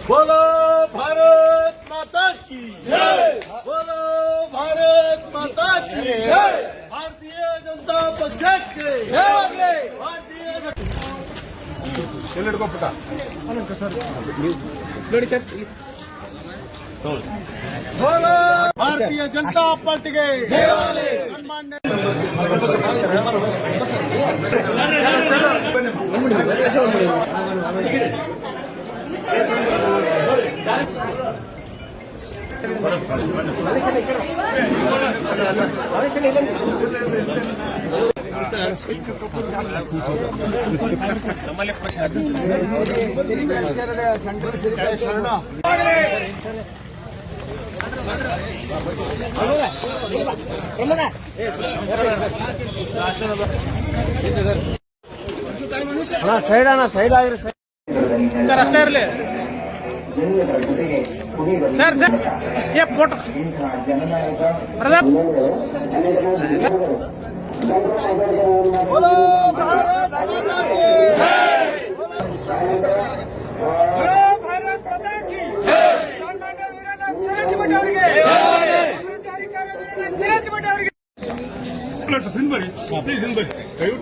बोलो भारत माता की जय, बोलो भारत माता की जय, भारतीय जनता पक्षಕ್ಕೆ भारतीय ಎಲ್ಲೆಡ್ಕೋ ಪುಟ ನೋಡಿ ಸರ್ बोलो भारतीय जनता पार्टीಗೆ सन्मान्य ಸೈಡ್ ಅಣ್ಣ ಸೈಡ್ ಆಗ್ರಿ ಸರ್ ಅಷ್ಟೇ ಇರಲಿ ಸರ್ ಸರ್ ಫೋಟೋ ಪ್ಲೀಸ್